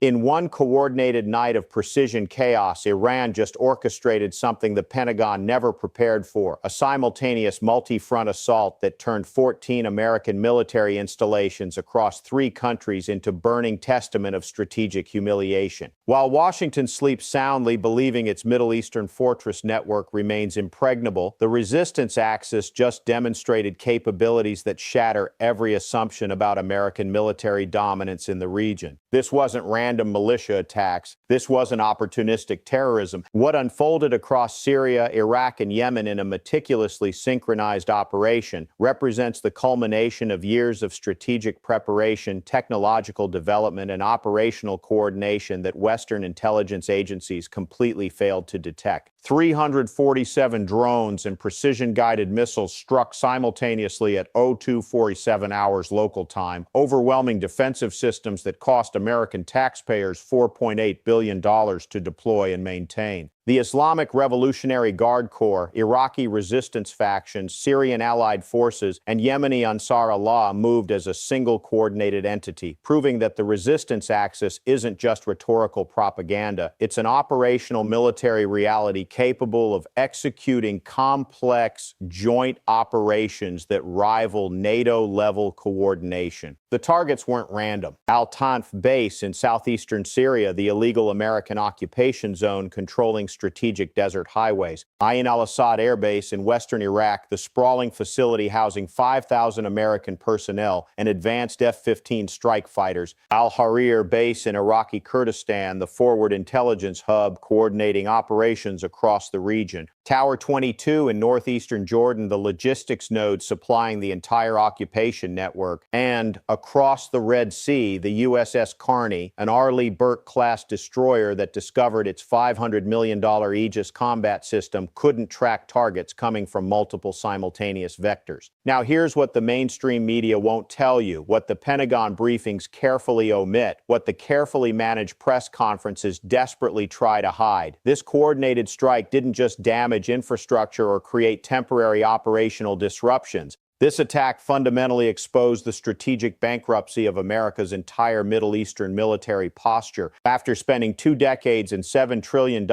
In one coordinated night of precision chaos, Iran just orchestrated something the Pentagon never prepared for, a simultaneous multi-front assault that turned 14 American military installations across 3 countries into burning testament of strategic humiliation. While Washington sleeps soundly, believing its Middle Eastern fortress network remains impregnable, the resistance axis just demonstrated capabilities that shatter every assumption about American military dominance in the region. This wasn't random militia attacks. This wasn't opportunistic terrorism. What unfolded across Syria, Iraq, and Yemen in a meticulously synchronized operation represents the culmination of years of strategic preparation, technological development, and operational coordination that Western intelligence agencies completely failed to detect. 347 drones and precision-guided missiles struck simultaneously at 0247 hours local time, overwhelming defensive systems that cost American taxpayers $4.8 billion to deploy and maintain. The Islamic Revolutionary Guard Corps, Iraqi resistance factions, Syrian allied forces, and Yemeni Ansar Allah moved as a single coordinated entity, proving that the resistance axis isn't just rhetorical propaganda. It's an operational military reality capable of executing complex joint operations that rival NATO-level coordination. The targets weren't random. Al-Tanf base in southeastern Syria, the illegal American occupation zone controlling strategic desert highways. Ain al-Assad Air Base in western Iraq, the sprawling facility housing 5,000 American personnel and advanced F-15 strike fighters. Al-Harir Base in Iraqi Kurdistan, the forward intelligence hub coordinating operations across the region. Tower 22 in northeastern Jordan, the logistics node supplying the entire occupation network. And across the Red Sea, the USS Carney, an Arleigh Burke-class destroyer that discovered its $500 million Aegis combat system couldn't track targets coming from multiple simultaneous vectors. Now here's what the mainstream media won't tell you, what the Pentagon briefings carefully omit, what the carefully managed press conferences desperately try to hide. This coordinated strike didn't just damage infrastructure or create temporary operational disruptions. This attack fundamentally exposed the strategic bankruptcy of America's entire Middle Eastern military posture. After spending 2 decades and $7 trillion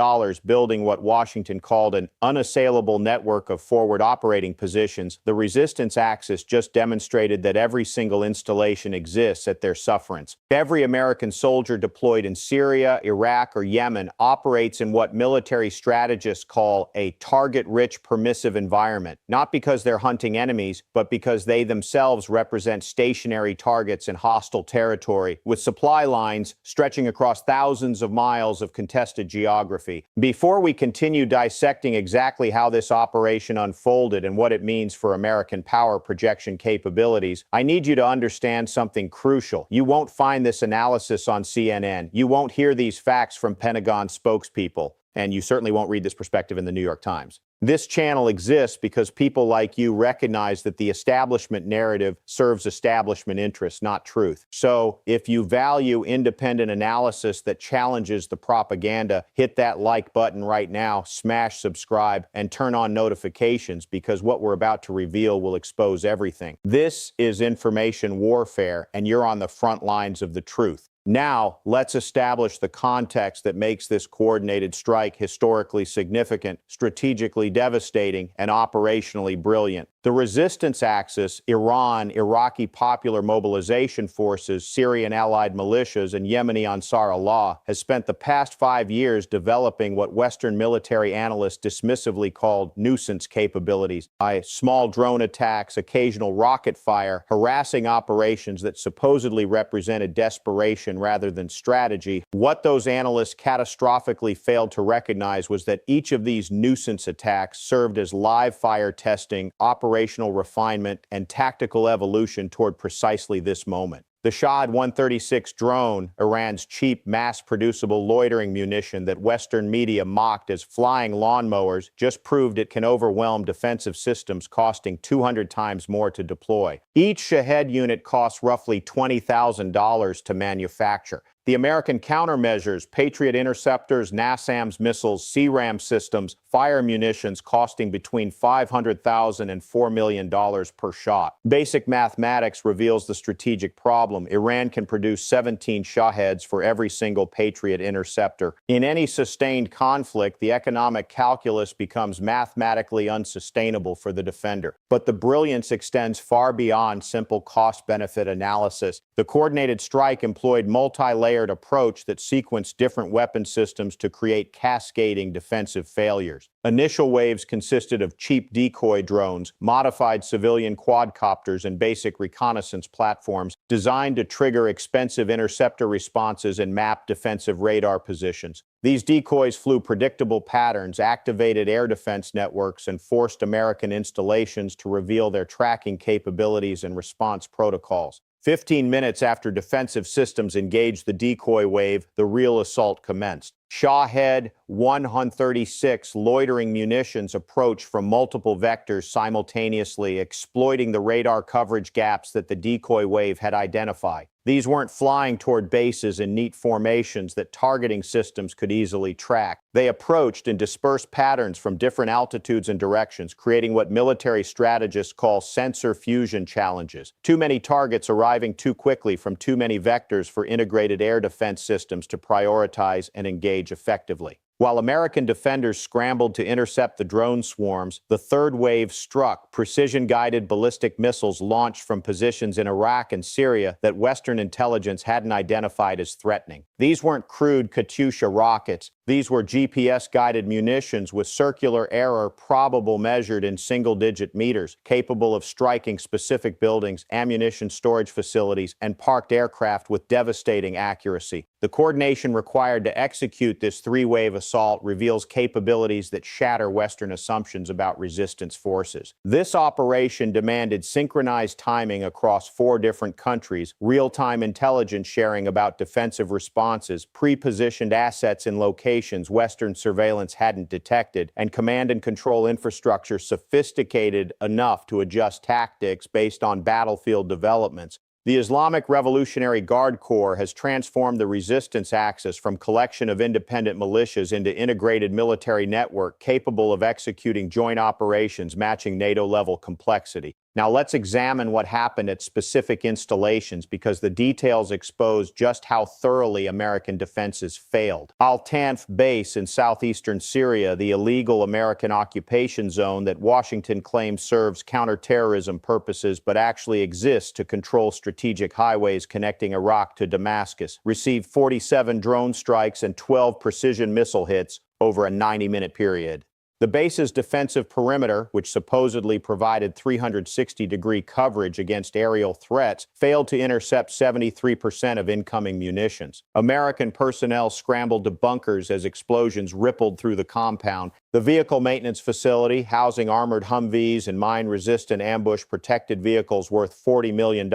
building what Washington called an unassailable network of forward operating positions, the resistance axis just demonstrated that every single installation exists at their sufferance. Every American soldier deployed in Syria, Iraq, or Yemen operates in what military strategists call a target-rich permissive environment, not because they're hunting enemies, but because they themselves represent stationary targets in hostile territory, with supply lines stretching across thousands of miles of contested geography. Before we continue dissecting exactly how this operation unfolded and what it means for American power projection capabilities, I need you to understand something crucial. You won't find this analysis on CNN. You won't hear these facts from Pentagon spokespeople. And you certainly won't read this perspective in the New York Times. This channel exists because people like you recognize that the establishment narrative serves establishment interests, not truth. So if you value independent analysis that challenges the propaganda, hit that like button right now, smash subscribe, and turn on notifications, because what we're about to reveal will expose everything. This is information warfare, and you're on the front lines of the truth. Now, let's establish the context that makes this coordinated strike historically significant, strategically devastating, and operationally brilliant. The resistance axis, Iran, Iraqi Popular Mobilization Forces, Syrian allied militias, and Yemeni Ansar Allah, has spent the past 5 years developing what Western military analysts dismissively called nuisance capabilities, by small drone attacks, occasional rocket fire, harassing operations that supposedly represented desperation rather than strategy. What those analysts catastrophically failed to recognize was that each of these nuisance attacks served as live fire testing, operational refinement, and tactical evolution toward precisely this moment. The Shahid 136 drone, Iran's cheap, mass-producible loitering munition that Western media mocked as flying lawnmowers, just proved it can overwhelm defensive systems costing 200 times more to deploy. Each Shahed unit costs roughly $20,000 to manufacture. The American countermeasures, Patriot interceptors, NASAMS missiles, CRAM systems, fire munitions costing between $500,000 and $4 million per shot. Basic mathematics reveals the strategic problem. Iran can produce 17 Shaheds for every single Patriot interceptor. In any sustained conflict, the economic calculus becomes mathematically unsustainable for the defender. But the brilliance extends far beyond simple cost-benefit analysis. The coordinated strike employed multi-layered approach that sequenced different weapon systems to create cascading defensive failures. Initial waves consisted of cheap decoy drones, modified civilian quadcopters, and basic reconnaissance platforms designed to trigger expensive interceptor responses and map defensive radar positions. These decoys flew predictable patterns, activated air defense networks, and forced American installations to reveal their tracking capabilities and response protocols. 15 minutes after defensive systems engaged the decoy wave, the real assault commenced. Shahed 136 loitering munitions approached from multiple vectors simultaneously, exploiting the radar coverage gaps that the decoy wave had identified. These weren't flying toward bases in neat formations that targeting systems could easily track. They approached in dispersed patterns from different altitudes and directions, creating what military strategists call sensor fusion challenges. Too many targets arriving too quickly from too many vectors for integrated air defense systems to prioritize and engage effectively. While American defenders scrambled to intercept the drone swarms, the third wave struck. Precision-guided ballistic missiles launched from positions in Iraq and Syria that Western intelligence hadn't identified as threatening. These weren't crude Katyusha rockets. These were GPS-guided munitions with circular error probable measured in single-digit meters, capable of striking specific buildings, ammunition storage facilities, and parked aircraft with devastating accuracy. The coordination required to execute this three-wave assault reveals capabilities that shatter Western assumptions about resistance forces. This operation demanded synchronized timing across 4 different countries, real-time intelligence sharing about defensive responses, pre-positioned assets in locations Western surveillance hadn't detected, and command and control infrastructure sophisticated enough to adjust tactics based on battlefield developments. The Islamic Revolutionary Guard Corps has transformed the resistance axis from collection of independent militias into integrated military network capable of executing joint operations matching NATO-level complexity. Now let's examine what happened at specific installations because the details expose just how thoroughly American defenses failed. Al-Tanf base in southeastern Syria, the illegal American occupation zone that Washington claims serves counterterrorism purposes but actually exists to control strategic highways connecting Iraq to Damascus, received 47 drone strikes and 12 precision missile hits over a 90-minute period. The base's defensive perimeter, which supposedly provided 360-degree coverage against aerial threats, failed to intercept 73% of incoming munitions. American personnel scrambled to bunkers as explosions rippled through the compound. The vehicle maintenance facility, housing armored Humvees and mine-resistant ambush-protected vehicles worth $40 million,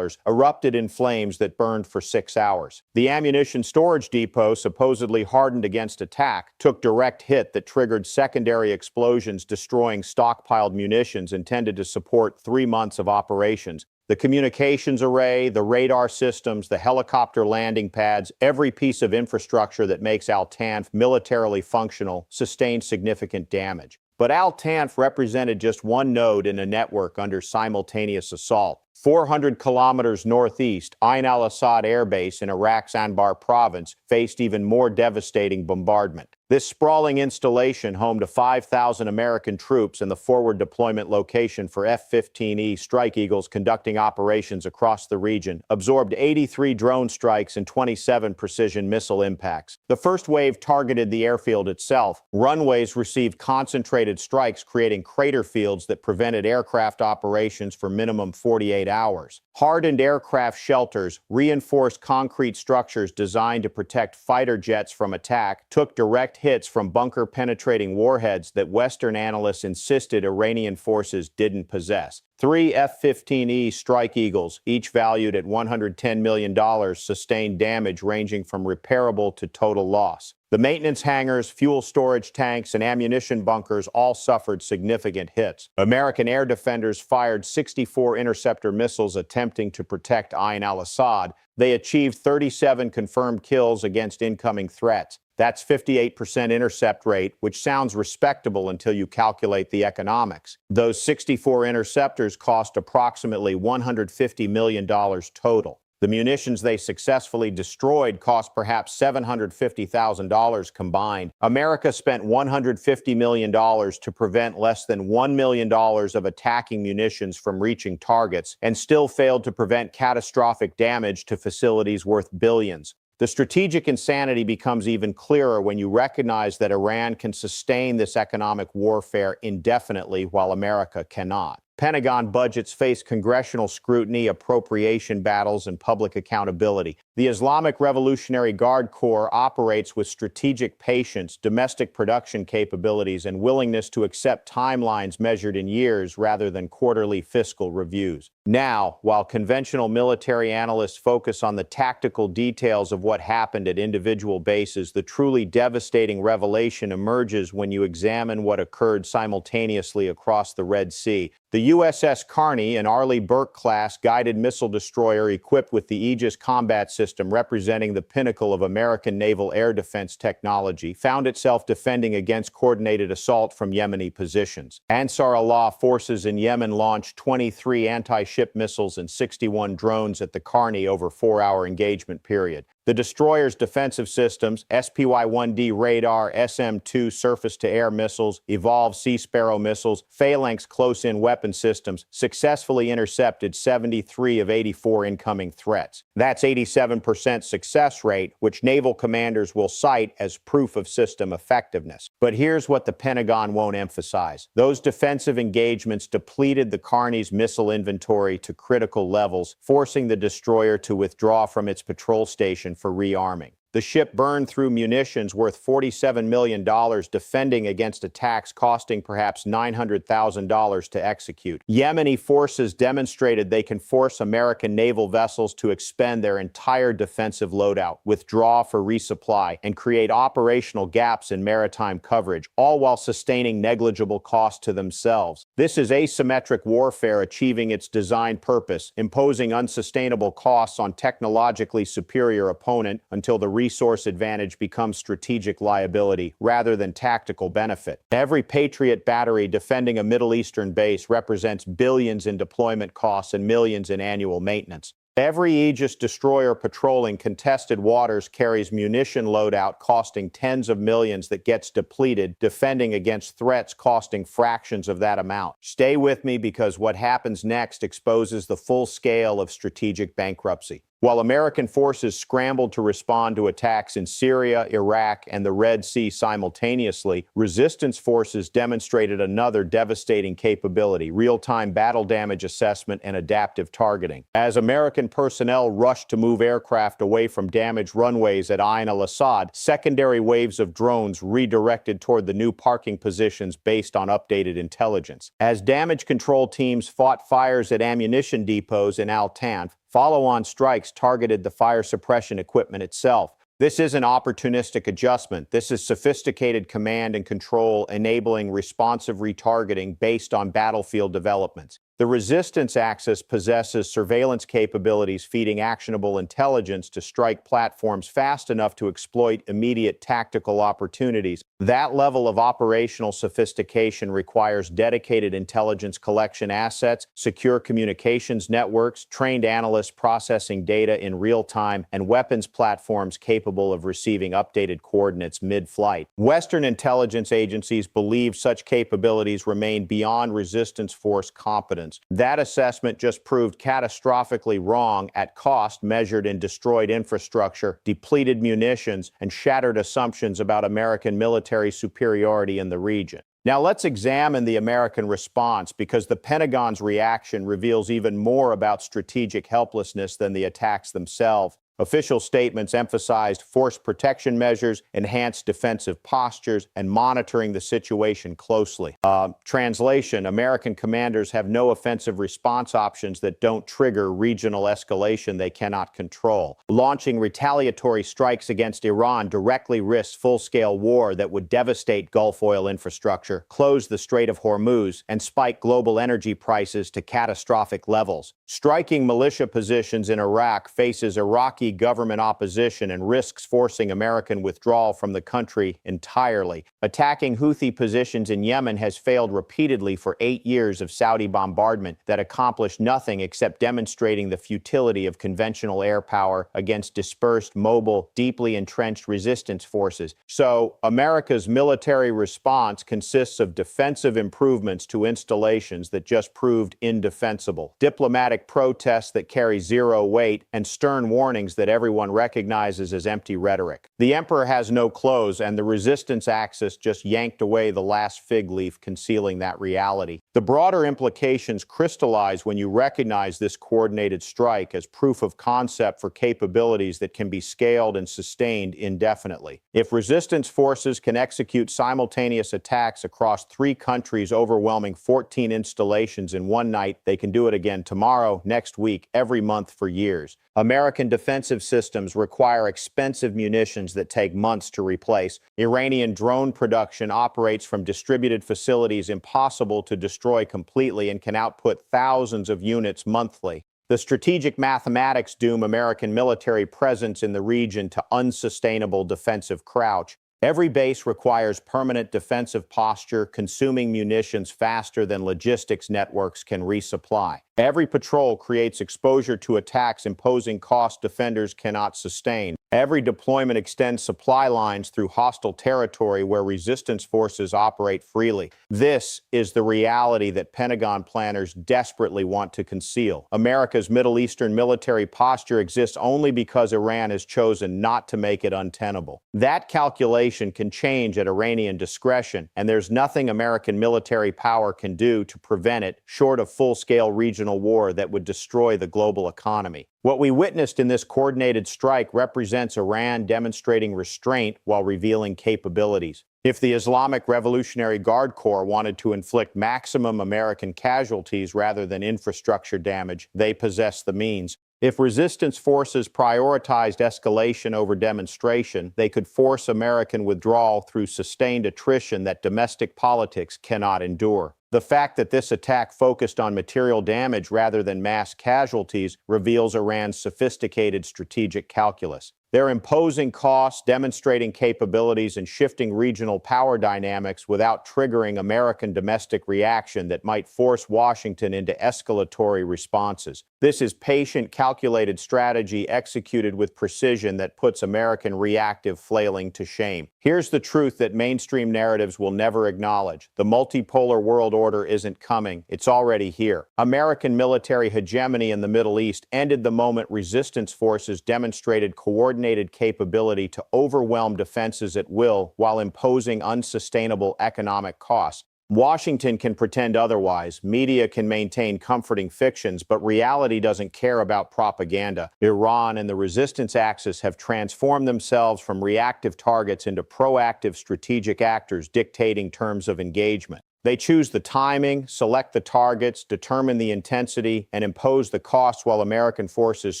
erupted in flames that burned for 6 hours. The ammunition storage depot, supposedly hardened against attack, took direct hit that triggered secondary explosions, destroying stockpiled munitions intended to support 3 months of operations. The communications array, the radar systems, the helicopter landing pads, every piece of infrastructure that makes Al-Tanf militarily functional sustained significant damage. But Al-Tanf represented just one node in a network under simultaneous assault. 400 kilometers northeast, Ain al-Assad Air Base in Iraq's Anbar province faced even more devastating bombardment. This sprawling installation, home to 5,000 American troops and the forward deployment location for F-15E Strike Eagles conducting operations across the region, absorbed 83 drone strikes and 27 precision missile impacts. The first wave targeted the airfield itself. Runways received concentrated strikes, creating crater fields that prevented aircraft operations for minimum 48 hours. Hardened aircraft shelters, reinforced concrete structures designed to protect fighter jets from attack, took direct hits from bunker-penetrating warheads that Western analysts insisted Iranian forces didn't possess. Three F-15E Strike Eagles, each valued at $110 million, sustained damage ranging from repairable to total loss. The maintenance hangars, fuel storage tanks, and ammunition bunkers all suffered significant hits. American air defenders fired 64 interceptor missiles attempting to protect Ain al-Assad. They achieved 37 confirmed kills against incoming threats. That's 58% intercept rate, which sounds respectable until you calculate the economics. Those 64 interceptors cost approximately $150 million total. The munitions they successfully destroyed cost perhaps $750,000 combined. America spent $150 million to prevent less than $1 million of attacking munitions from reaching targets, and still failed to prevent catastrophic damage to facilities worth billions. The strategic insanity becomes even clearer when you recognize that Iran can sustain this economic warfare indefinitely while America cannot. Pentagon budgets face congressional scrutiny, appropriation battles, and public accountability. The Islamic Revolutionary Guard Corps operates with strategic patience, domestic production capabilities, and willingness to accept timelines measured in years rather than quarterly fiscal reviews. Now, while conventional military analysts focus on the tactical details of what happened at individual bases, the truly devastating revelation emerges when you examine what occurred simultaneously across the Red Sea. The USS Carney, an Arleigh Burke-class guided missile destroyer equipped with the Aegis combat system representing the pinnacle of American naval air defense technology, found itself defending against coordinated assault from Yemeni positions. Ansar Allah forces in Yemen launched 23 anti-ship missiles and 61 drones at the Carney over a 4-hour engagement period. The destroyer's defensive systems, SPY-1D radar, SM-2 surface-to-air missiles, Evolved Sea Sparrow missiles, Phalanx close-in weapon systems, successfully intercepted 73 of 84 incoming threats. That's 87% success rate, which naval commanders will cite as proof of system effectiveness. But here's what the Pentagon won't emphasize. Those defensive engagements depleted the Carney's missile inventory to critical levels, forcing the destroyer to withdraw from its patrol station for rearming. The ship burned through munitions worth $47 million, defending against attacks costing perhaps $900,000 to execute. Yemeni forces demonstrated they can force American naval vessels to expend their entire defensive loadout, withdraw for resupply, and create operational gaps in maritime coverage, all while sustaining negligible cost to themselves. This is asymmetric warfare achieving its designed purpose, imposing unsustainable costs on technologically superior opponent until the resource advantage becomes strategic liability rather than tactical benefit. Every Patriot battery defending a Middle Eastern base represents billions in deployment costs and millions in annual maintenance. Every Aegis destroyer patrolling contested waters carries munition loadout costing tens of millions that gets depleted, defending against threats costing fractions of that amount. Stay with me because what happens next exposes the full scale of strategic bankruptcy. While American forces scrambled to respond to attacks in Syria, Iraq, and the Red Sea simultaneously, resistance forces demonstrated another devastating capability: real-time battle damage assessment and adaptive targeting. As American personnel rushed to move aircraft away from damaged runways at Ain al-Assad, secondary waves of drones redirected toward the new parking positions based on updated intelligence. As damage control teams fought fires at ammunition depots in Al-Tanf, follow-on strikes targeted the fire suppression equipment itself. This isn't opportunistic adjustment. This is sophisticated command and control enabling responsive retargeting based on battlefield developments. The resistance axis possesses surveillance capabilities feeding actionable intelligence to strike platforms fast enough to exploit immediate tactical opportunities. That level of operational sophistication requires dedicated intelligence collection assets, secure communications networks, trained analysts processing data in real time, and weapons platforms capable of receiving updated coordinates mid-flight. Western intelligence agencies believe such capabilities remain beyond resistance force competence. That assessment just proved catastrophically wrong at cost measured in destroyed infrastructure, depleted munitions, and shattered assumptions about American military superiority in the region. Now let's examine the American response because the Pentagon's reaction reveals even more about strategic helplessness than the attacks themselves. Official statements emphasized force protection measures, enhanced defensive postures, and monitoring the situation closely. Translation: American commanders have no offensive response options that don't trigger regional escalation they cannot control. Launching retaliatory strikes against Iran directly risks full-scale war that would devastate Gulf oil infrastructure, close the Strait of Hormuz, and spike global energy prices to catastrophic levels. Striking militia positions in Iraq faces Iraqi government opposition and risks forcing American withdrawal from the country entirely. Attacking Houthi positions in Yemen has failed repeatedly for 8 years of Saudi bombardment that accomplished nothing except demonstrating the futility of conventional air power against dispersed, mobile, deeply entrenched resistance forces. So, America's military response consists of defensive improvements to installations that just proved indefensible, diplomatic protests that carry zero weight, and stern warnings that everyone recognizes as empty rhetoric. The emperor has no clothes, and the resistance axis just yanked away the last fig leaf concealing that reality. The broader implications crystallize when you recognize this coordinated strike as proof of concept for capabilities that can be scaled and sustained indefinitely. If resistance forces can execute simultaneous attacks across 3 countries overwhelming 14 installations in one night, they can do it again tomorrow, next week, every month for years. American defensive systems require expensive munitions that take months to replace. Iranian drone production operates from distributed facilities impossible to destroy completely and can output thousands of units monthly. The strategic mathematics doom American military presence in the region to unsustainable defensive crouch. Every base requires permanent defensive posture, consuming munitions faster than logistics networks can resupply. Every patrol creates exposure to attacks imposing costs defenders cannot sustain. Every deployment extends supply lines through hostile territory where resistance forces operate freely. This is the reality that Pentagon planners desperately want to conceal. America's Middle Eastern military posture exists only because Iran has chosen not to make it untenable. That calculation can change at Iranian discretion, and there's nothing American military power can do to prevent it, short of full-scale regional war that would destroy the global economy. What we witnessed in this coordinated strike represents Iran demonstrating restraint while revealing capabilities. If the Islamic Revolutionary Guard Corps wanted to inflict maximum American casualties rather than infrastructure damage, they possess the means. If resistance forces prioritized escalation over demonstration, they could force American withdrawal through sustained attrition that domestic politics cannot endure. The fact that this attack focused on material damage rather than mass casualties reveals Iran's sophisticated strategic calculus. They're imposing costs, demonstrating capabilities, and shifting regional power dynamics without triggering American domestic reaction that might force Washington into escalatory responses. This is patient, calculated strategy executed with precision that puts American reactive flailing to shame. Here's the truth that mainstream narratives will never acknowledge. The multipolar world order isn't coming. It's already here. American military hegemony in the Middle East ended the moment resistance forces demonstrated coordinated capability to overwhelm defenses at will while imposing unsustainable economic costs. Washington can pretend otherwise, media can maintain comforting fictions, but reality doesn't care about propaganda. Iran and the resistance axis have transformed themselves from reactive targets into proactive strategic actors dictating terms of engagement. They choose the timing, select the targets, determine the intensity, and impose the costs while American forces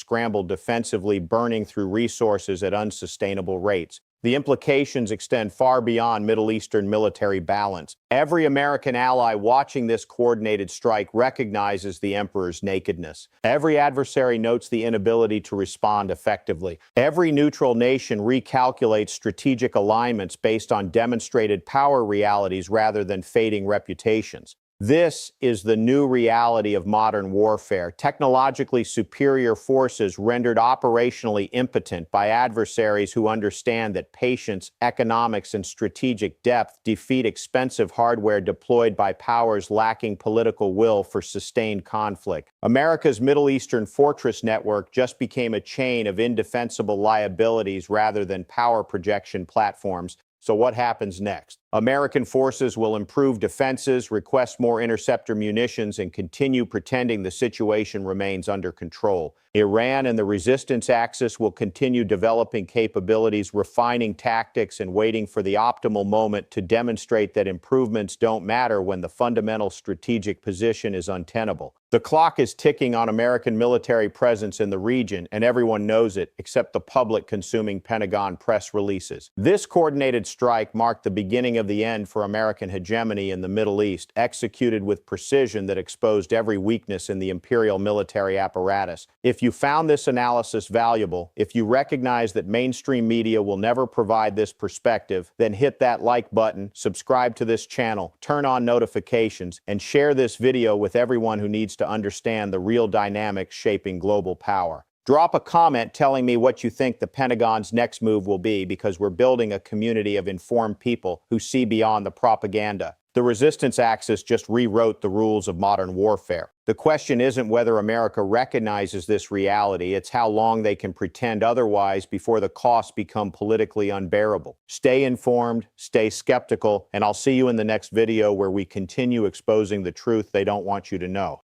scramble defensively, burning through resources at unsustainable rates. The implications extend far beyond Middle Eastern military balance. Every American ally watching this coordinated strike recognizes the emperor's nakedness. Every adversary notes the inability to respond effectively. Every neutral nation recalculates strategic alignments based on demonstrated power realities rather than fading reputations. This is the new reality of modern warfare. Technologically superior forces rendered operationally impotent by adversaries who understand that patience, economics, and strategic depth defeat expensive hardware deployed by powers lacking political will for sustained conflict. America's Middle Eastern fortress network just became a chain of indefensible liabilities rather than power projection platforms. So what happens next? American forces will improve defenses, request more interceptor munitions, and continue pretending the situation remains under control. Iran and the resistance axis will continue developing capabilities, refining tactics, and waiting for the optimal moment to demonstrate that improvements don't matter when the fundamental strategic position is untenable. The clock is ticking on American military presence in the region, and everyone knows it, except the public consuming Pentagon press releases. This coordinated strike marked the beginning of the end for American hegemony in the Middle East, executed with precision that exposed every weakness in the imperial military apparatus. If you found this analysis valuable, if you recognize that mainstream media will never provide this perspective, then hit that like button, subscribe to this channel, turn on notifications, and share this video with everyone who needs to understand the real dynamics shaping global power. Drop a comment telling me what you think the Pentagon's next move will be, because we're building a community of informed people who see beyond the propaganda. The resistance axis just rewrote the rules of modern warfare. The question isn't whether America recognizes this reality, it's how long they can pretend otherwise before the costs become politically unbearable. Stay informed, stay skeptical, and I'll see you in the next video where we continue exposing the truth they don't want you to know.